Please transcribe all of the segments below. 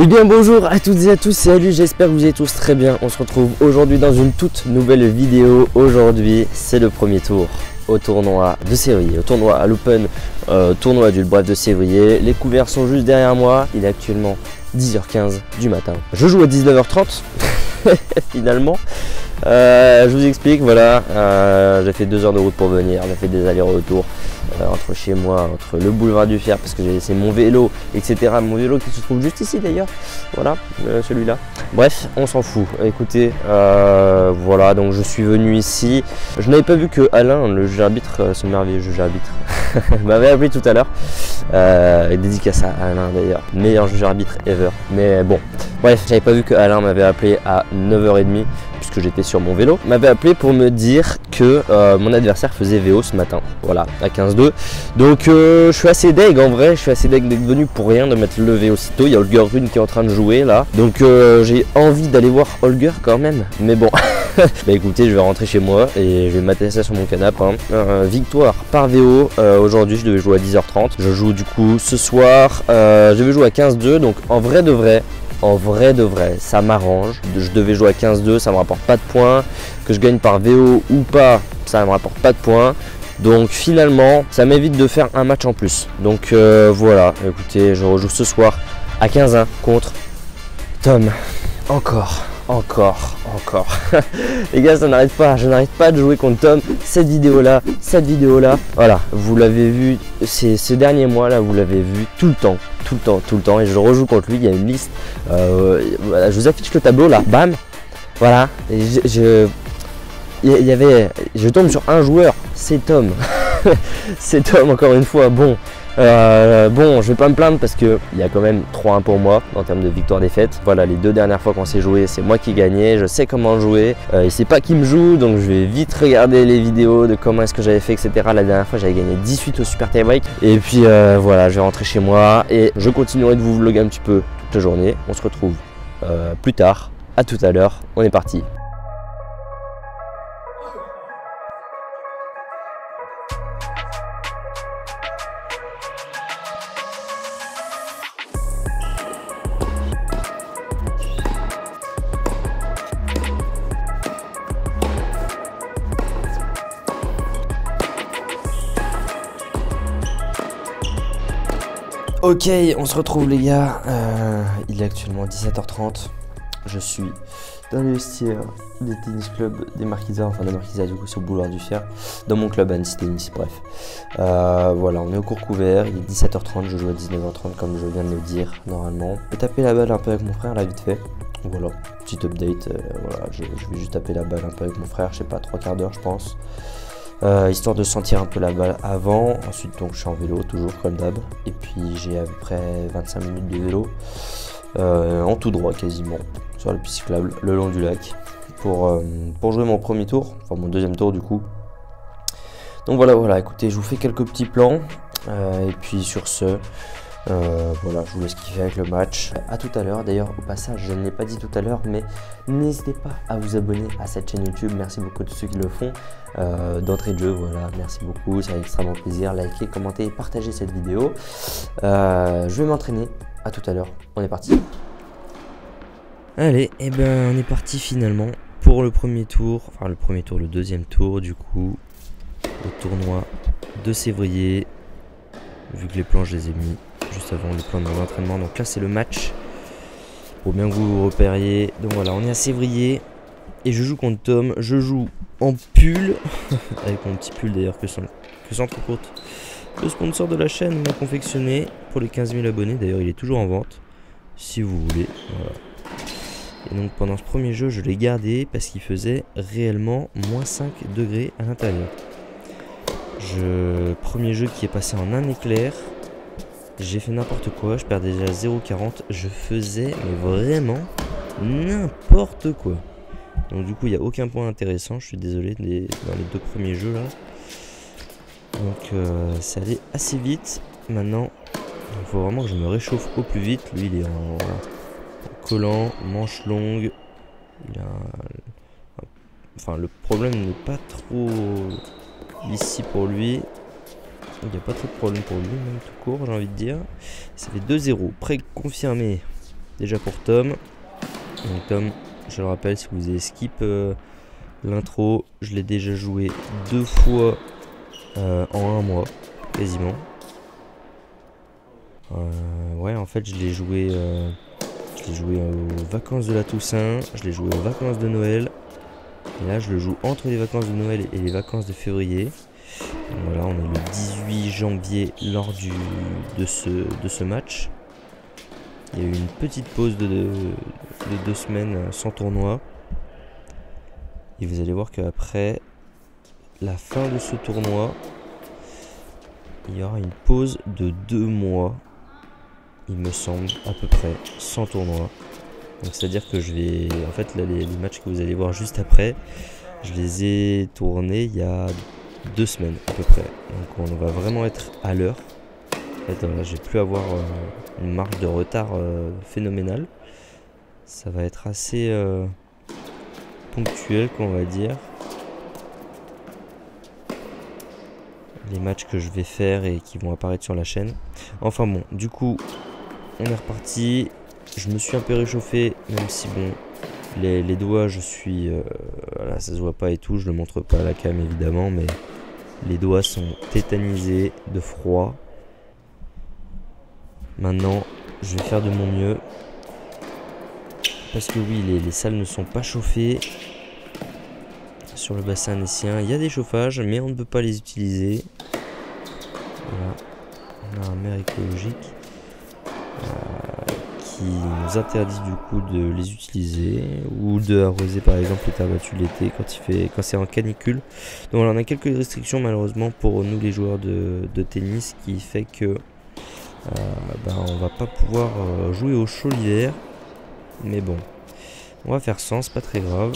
Eh bien bonjour à toutes et à tous, salut, j'espère que vous allez tous très bien. On se retrouve aujourd'hui dans une toute nouvelle vidéo. Aujourd'hui c'est le premier tour au tournoi de Sévrier, au tournoi à l'Open, tournoi du Bref de Sévrier. Les couverts sont juste derrière moi, il est actuellement 10h15 du matin. Je joue à 19h30 finalement. Je vous explique, voilà, j'ai fait 2 heures de route pour venir, j'ai fait des allers-retours entre chez moi, entre le boulevard du Fier, parce que j'ai laissé mon vélo, etc. Mon vélo qui se trouve juste ici d'ailleurs, voilà, celui-là. Bref, on s'en fout. Écoutez, voilà, donc je suis venu ici. Je n'avais pas vu que Alain, le juge arbitre, ce merveilleux juge arbitre, m'avait appelé tout à l'heure. Dédicace à Alain d'ailleurs, meilleur juge arbitre ever. Mais bon, bref, j'avais pas vu que Alain m'avait appelé à 9h30. Puisque j'étais sur mon vélo, m'avait appelé pour me dire que mon adversaire faisait VO ce matin, voilà, à 15-2. Donc je suis assez deg en vrai, je suis assez deg d'être venu pour rien, de m'être levé aussitôt. Il y a Holger Rune qui est en train de jouer là, donc j'ai envie d'aller voir Holger quand même, mais bon. Bah écoutez, je vais rentrer chez moi et je vais mater ça sur mon canapé, hein. Victoire par VO, aujourd'hui je devais jouer à 10h30, je joue du coup ce soir, je vais jouer à 15-2, donc en vrai de vrai, ça m'arrange. Je devais jouer à 15-2, ça me rapporte pas de points. Que je gagne par VO ou pas, ça me rapporte pas de points. Donc finalement, ça m'évite de faire un match en plus. Donc voilà, écoutez, je rejoue ce soir à 15-1 contre Tom. Encore. Les gars, ça n'arrête pas, je n'arrête pas de jouer contre Tom. Cette vidéo là, voilà, vous l'avez vu ces derniers mois là, vous l'avez vu tout le temps, et je rejoue contre lui. Il y a une liste, voilà, je vous affiche le tableau là, bam, voilà, et je tombe sur un joueur, c'est Tom. C'est Tom encore une fois. Bon, je vais pas me plaindre parce que il y a quand même 3-1 pour moi en termes de victoire-défaite. Voilà, les 2 dernières fois qu'on s'est joué, c'est moi qui gagnais, je sais comment jouer, et c'est pas qui me joue, donc je vais vite regarder les vidéos de comment est-ce que j'avais fait, etc. La dernière fois j'avais gagné 18 au Super Tie Break, et puis voilà, je vais rentrer chez moi et je continuerai de vous vlogger un petit peu toute la journée. On se retrouve plus tard, à tout à l'heure, on est parti. Ok, on se retrouve les gars, il est actuellement 17h30, je suis dans le vestiaire des tennis club des Marquisas, enfin des Marquisas du coup sur le boulevard du Fier, dans mon club Annecy Tennis, bref. Voilà, on est au cours couvert, il est 17h30, je joue à 19h30 comme je viens de le dire normalement. Je vais taper la balle un peu avec mon frère là vite fait, voilà, petite update, voilà, je vais juste taper la balle un peu avec mon frère, je sais pas, 3/4 d'heure je pense. Histoire de sentir un peu la balle avant. Ensuite donc je suis en vélo toujours comme d'hab, et puis j'ai à peu près 25 minutes de vélo en tout droit quasiment sur la piste cyclable le long du lac pour jouer mon premier tour, enfin mon deuxième tour du coup. Donc voilà, écoutez, je vous fais quelques petits plans et puis sur ce voilà, je vous laisse kiffer avec le match. À tout à l'heure. D'ailleurs, au passage, je ne l'ai pas dit tout à l'heure, mais n'hésitez pas à vous abonner à cette chaîne YouTube. Merci beaucoup à tous ceux qui le font d'entrée de jeu. Voilà, merci beaucoup, ça fait extrêmement plaisir. Likez, commentez et partagez cette vidéo. Je vais m'entraîner. À tout à l'heure. On est parti. Allez, et ben on est parti finalement pour le premier tour. Enfin, le deuxième tour du coup au tournoi de Sévrier. Vu que les plans, je les ai mis juste avant le plan de mon entraînement. Donc là c'est le match, pour bien que vous vous repériez. Donc voilà, on est à Sévrier et je joue contre Tom. Je joue en pull avec mon petit pull d'ailleurs que Centre Courte, le sponsor de la chaîne, m'a confectionné pour les 15 000 abonnés. D'ailleurs il est toujours en vente si vous voulez, voilà. Et donc pendant ce premier jeu je l'ai gardé parce qu'il faisait réellement moins 5 degrés à l'intérieur. Premier jeu qui est passé en un éclair. J'ai fait n'importe quoi, je perds déjà 0,40. Je faisais mais vraiment n'importe quoi. Donc du coup il n'y a aucun point intéressant. Je suis désolé dans les 2 premiers jeux là. Donc ça allait assez vite. Maintenant il faut vraiment que je me réchauffe au plus vite. Lui il est en collant, manche longue. Enfin le problème n'est pas trop ici pour lui. Il n'y a pas trop de problème pour lui, même tout court, j'ai envie de dire. Ça fait 2-0, pré-confirmé. déjà pour Tom. Donc Tom, je le rappelle, si vous avez skip l'intro, je l'ai déjà joué 2 fois en 1 mois, quasiment. Ouais, en fait, je l'ai joué aux vacances de la Toussaint, je l'ai joué aux vacances de Noël. Et là, je le joue entre les vacances de Noël et les vacances de février. Donc voilà, on est le 18 janvier lors de ce match. Il y a eu une petite pause de 2 semaines sans tournoi. Et vous allez voir qu'après la fin de ce tournoi, il y aura une pause de 2 mois, il me semble, à peu près, sans tournoi. Donc c'est-à-dire que je vais... En fait, là, les matchs que vous allez voir juste après, je les ai tournés il y a 2 semaines à peu près. Donc on va vraiment être à l'heure. En fait, je vais plus avoir une marge de retard phénoménale. Ça va être assez ponctuel, qu'on va dire. Les matchs que je vais faire et qui vont apparaître sur la chaîne. Enfin bon, du coup, on est reparti. Je me suis un peu réchauffé, même si bon, les doigts, je suis... voilà, ça se voit pas et tout, je le montre pas à la cam évidemment, mais les doigts sont tétanisés de froid. Maintenant, je vais faire de mon mieux. Parce que oui, les salles ne sont pas chauffées. Sur le bassin annécien, il y a des chauffages, mais on ne peut pas les utiliser. Voilà, on a un maire écologique qui nous interdit du coup de les utiliser ou de arroser par exemple les terres battues l'été quand c'est en canicule. Donc voilà, on a quelques restrictions malheureusement pour nous les joueurs de tennis, qui fait que on va pas pouvoir jouer au chaud l'hiver. Mais bon, on va faire sans, c'est pas très grave.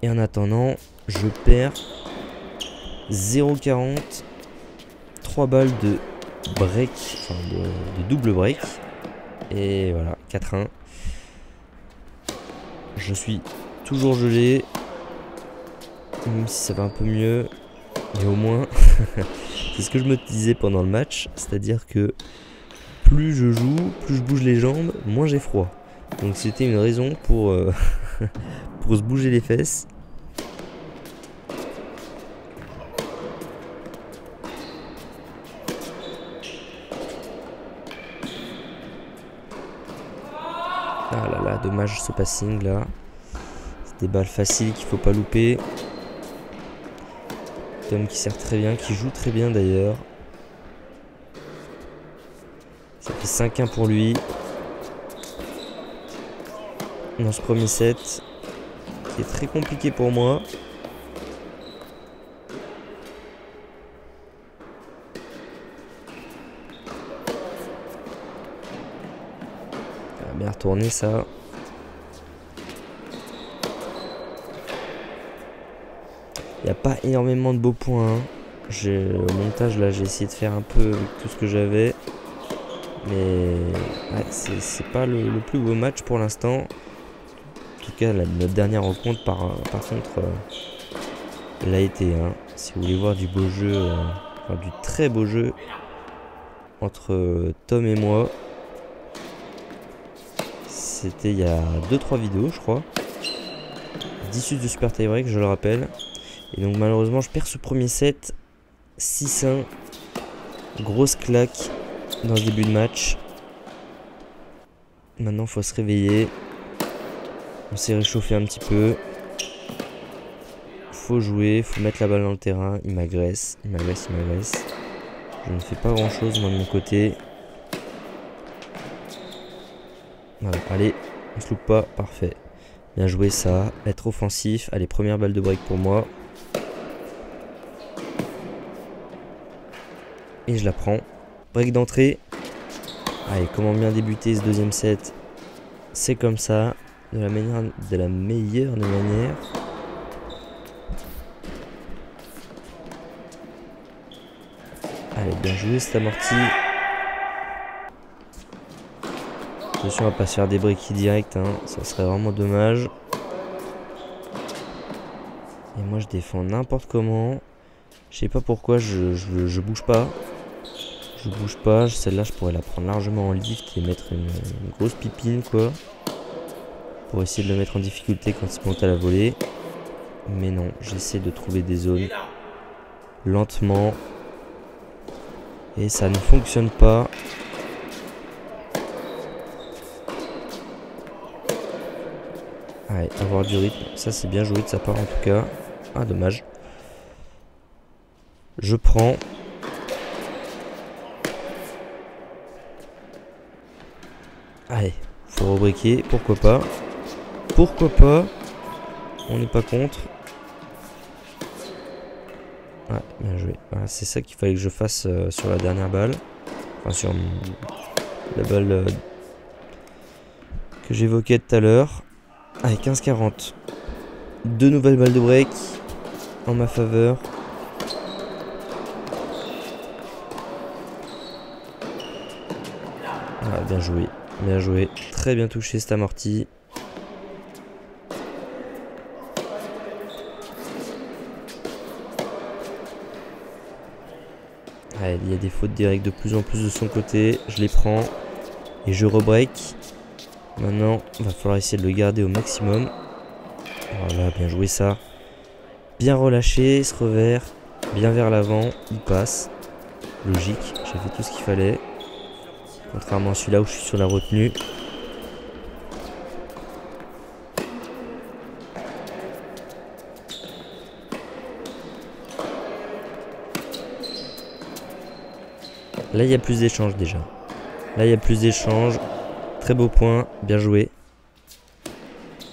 Et en attendant, je perds 0,40, 3 balles de break, enfin de double break. Et voilà, 4-1. Je suis toujours gelé, même si ça va un peu mieux. Mais au moins, c'est ce que je me disais pendant le match, c'est-à-dire que plus je joue, plus je bouge les jambes, moins j'ai froid. Donc c'était une raison pour, pour se bouger les fesses. Ah là là, dommage ce passing là. C'est des balles faciles qu'il faut pas louper. Tom qui sert très bien, qui joue très bien d'ailleurs. Ça fait 5-1 pour lui. Dans ce premier set, qui est très compliqué pour moi. Ça va bien retourner ça. Il n'y a pas énormément de beaux points. Hein. Au montage là, j'ai essayé de faire un peu avec tout ce que j'avais. Mais ouais, c'est pas le plus beau match pour l'instant. En tout cas, notre dernière rencontre, par contre, l'a été. Hein. Si vous voulez voir du beau jeu, enfin, du très beau jeu entre Tom et moi, c'était il y a 2-3 vidéos, je crois. 10 de super tie break, je le rappelle. Et donc, malheureusement, je perds ce premier set 6-1. Grosse claque dans le début de match. Maintenant, il faut se réveiller. On s'est réchauffé un petit peu. Faut jouer, faut mettre la balle dans le terrain. Il m'agresse, il m'agresse, il m'agresse. Je ne fais pas grand chose moi de mon côté. Voilà, allez, on se loupe pas, parfait. Bien joué ça, être offensif. Allez, première balle de break pour moi. Et je la prends. Break d'entrée. Allez, comment bien débuter ce deuxième set? C'est comme ça, de la meilleure des manières. Allez, bien joué, c'est amorti. Attention à pas se faire des breaks direct, hein, ça serait vraiment dommage. Et moi je défends n'importe comment. Je sais pas pourquoi je bouge pas. Je bouge pas. Celle-là, je pourrais la prendre largement en lift et mettre une grosse pipine, quoi. Pour essayer de le mettre en difficulté quand il monte à la volée. Mais non, j'essaie de trouver des zones lentement. Et ça ne fonctionne pas. Ouais, avoir du rythme. Ça, c'est bien joué de sa part en tout cas. Ah, dommage. Je prends. Allez, faut rebriquer. Pourquoi pas. Pourquoi pas. On n'est pas contre. Ouais, bien joué. Voilà, c'est ça qu'il fallait que je fasse sur la dernière balle. Enfin, sur la balle que j'évoquais tout à l'heure. Allez, 15-40. Deux nouvelles balles de break en ma faveur. Ah, bien joué. Bien joué. Très bien touché cet amorti. Ouais, il y a des fautes directes de plus en plus de son côté. Je les prends et je rebreak. Maintenant, il va falloir essayer de le garder au maximum. Voilà, bien joué ça. Bien relâché, il se revers. Bien vers l'avant, il passe. Logique, j'ai fait tout ce qu'il fallait. Contrairement à celui-là où je suis sur la retenue. Là, il y a plus d'échanges déjà. Là, il y a plus d'échanges. Très beau point, bien joué.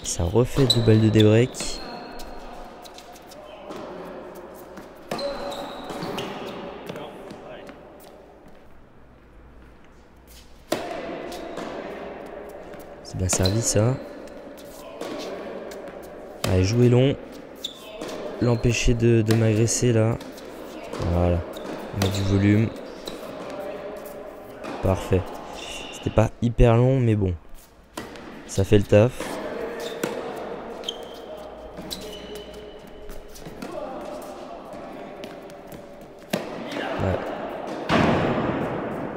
Ça refait deux balles de débreak. C'est bien servi ça. Allez, jouer long. L'empêcher de m'agresser là. Voilà. Mettre du volume. Parfait. C'était pas hyper long, mais bon. Ça fait le taf. Ouais.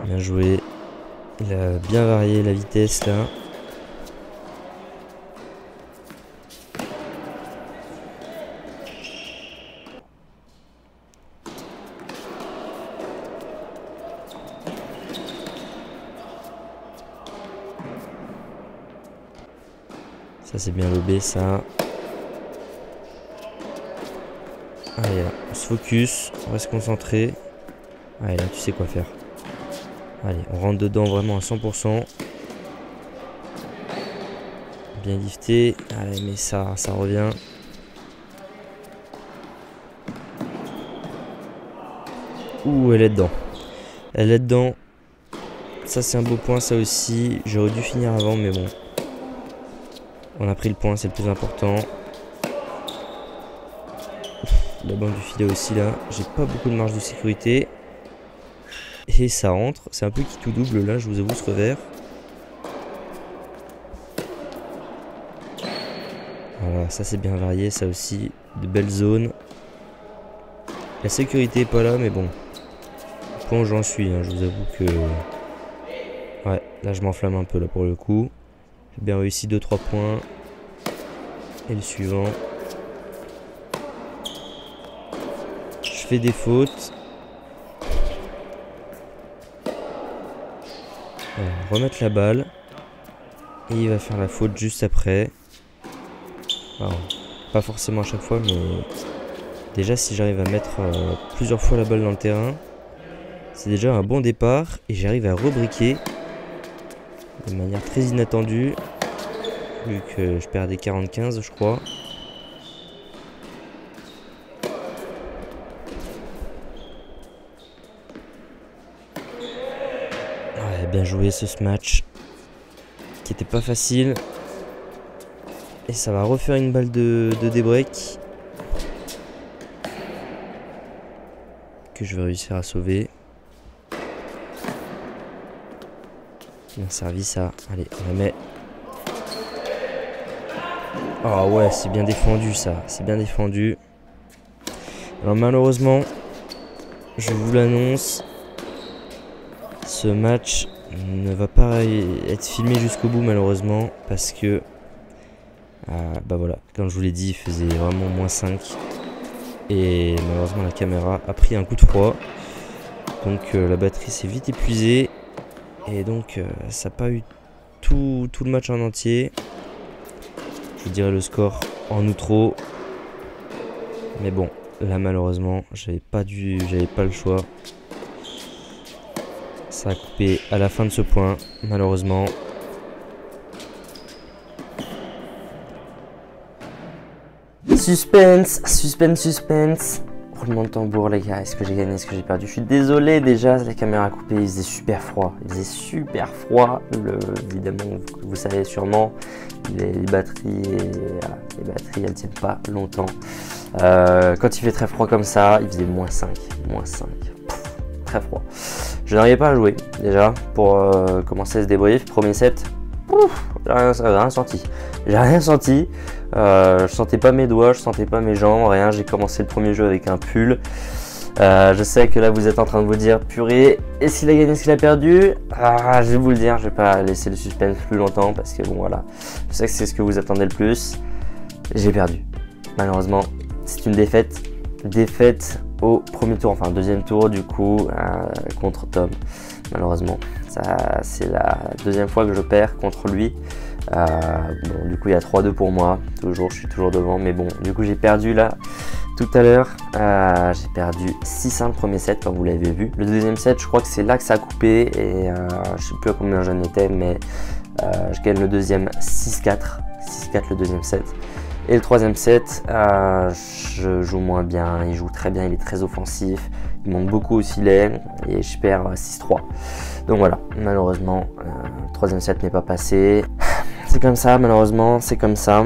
Bien joué. Il a bien varié la vitesse là. Ça c'est bien lobé ça. Allez là, on se focus, on va se concentrer. Allez là, tu sais quoi faire. Allez, on rentre dedans vraiment à 100%. Bien lifté. Allez, mais ça revient. Ouh, elle est dedans. Elle est dedans. Ça c'est un beau point ça aussi. J'aurais dû finir avant mais bon. On a pris le point, c'est le plus important. La bande du filet aussi là. J'ai pas beaucoup de marge de sécurité. Et ça rentre. C'est un peu qui tout double là, je vous avoue, ce revers. Voilà, ça c'est bien varié, ça aussi. De belles zones. La sécurité est pas là, mais bon. Au point où j'en suis, hein, je vous avoue que... Ouais, là je m'enflamme un peu là pour le coup. J'ai bien réussi 2-3 points. Et le suivant. Je fais des fautes. Voilà, remettre la balle. Et il va faire la faute juste après. Alors, pas forcément à chaque fois, mais déjà si j'arrive à mettre plusieurs fois la balle dans le terrain, c'est déjà un bon départ. Et j'arrive à rebriquer de manière très inattendue. Vu que je perdais 40-15 je crois. Ouais, bien joué ce match. Qui était pas facile. Et ça va refaire une balle de débreak. Que je vais réussir à sauver. Bien servi ça. Allez, on la met. Ah ouais, c'est bien défendu ça. C'est bien défendu. Alors malheureusement, je vous l'annonce, Ce match ne va pas être filmé jusqu'au bout malheureusement parce que bah voilà, comme je vous l'ai dit, il faisait vraiment -5 et malheureusement la caméra a pris un coup de froid, donc la batterie s'est vite épuisée et donc ça n'a pas eu tout le match en entier. Je vous dirais le score en outro, mais bon, là malheureusement j'avais pas le choix. Ça a coupé à la fin de ce point, malheureusement. Suspense, suspense, suspense. Roulement de tambour les gars, est-ce que j'ai gagné, est-ce que j'ai perdu? Je suis désolé déjà, la caméra a coupé, il faisait super froid. Il faisait super froid, évidemment, vous savez sûrement, les batteries elles tiennent pas longtemps. Quand il fait très froid comme ça, il faisait -5. Très froid. Je n'arrivais pas à jouer déjà pour commencer ce débrief. Premier set, j'ai rien senti. J'ai rien senti. Je sentais pas mes doigts, je sentais pas mes jambes, rien. J'ai commencé le premier jeu avec un pull. Je sais que là vous êtes en train de vous dire purée, est-ce qu'il a gagné, est-ce qu'il a perdu? Je vais vous le dire, je vais pas laisser le suspense plus longtemps parce que bon voilà, je sais que c'est ce que vous attendez le plus. J'ai perdu. Malheureusement, c'est une défaite. Défaite au premier tour, enfin deuxième tour du coup contre Tom. Malheureusement, c'est la deuxième fois que je perds contre lui. Bon, du coup il y a 3-2 pour moi. Toujours, je suis toujours devant, mais bon, du coup j'ai perdu là tout à l'heure. J'ai perdu 6-1 le premier set comme vous l'avez vu. Le deuxième set, je crois que c'est là que ça a coupé et je sais plus à combien j'en étais, mais je gagne le deuxième 6-4 le deuxième set. Et le troisième set, je joue moins bien, il joue très bien, il est très offensif, il monte beaucoup au filet et je perds 6-3. Donc voilà, malheureusement, le troisième set n'est pas passé. C'est comme ça, malheureusement, c'est comme ça.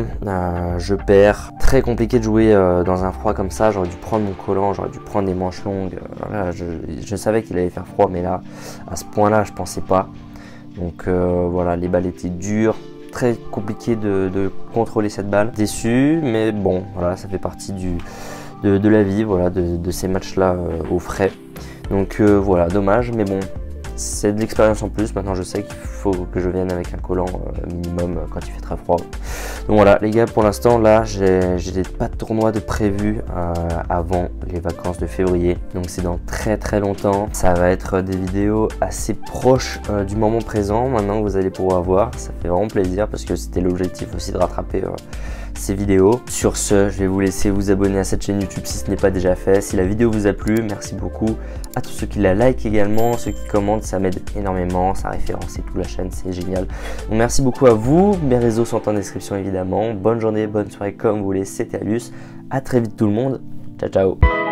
Je perds. Très compliqué de jouer dans un froid comme ça. J'aurais dû prendre mon collant, j'aurais dû prendre des manches longues. Voilà, je savais qu'il allait faire froid, mais là, à ce point-là, je pensais pas. Donc voilà, les balles étaient dures. Très compliqué de contrôler cette balle. Déçu, mais bon, voilà, ça fait partie de la vie, voilà, de ces matchs-là au frais. Donc voilà, dommage, mais bon, c'est de l'expérience en plus. Maintenant, je sais qu'il faut que je vienne avec un collant minimum quand il fait très froid. Donc voilà, les gars, pour l'instant, là, j'ai pas de tournoi de prévu avant les vacances de février. Donc c'est dans très longtemps. Ça va être des vidéos assez proches du moment présent. Maintenant que vous allez pouvoir voir, ça fait vraiment plaisir parce que c'était l'objectif aussi de rattraper ces vidéos. Sur ce, je vais vous laisser vous abonner à cette chaîne YouTube si ce n'est pas déjà fait. Si la vidéo vous a plu, merci beaucoup à tous ceux qui la like également, ceux qui commentent, ça m'aide énormément, ça référence et tout la chaîne, c'est génial. Donc merci beaucoup à vous, mes réseaux sont en description évidemment. Bonne journée, bonne soirée comme vous voulez, c'était Alius. À très vite tout le monde, ciao ciao.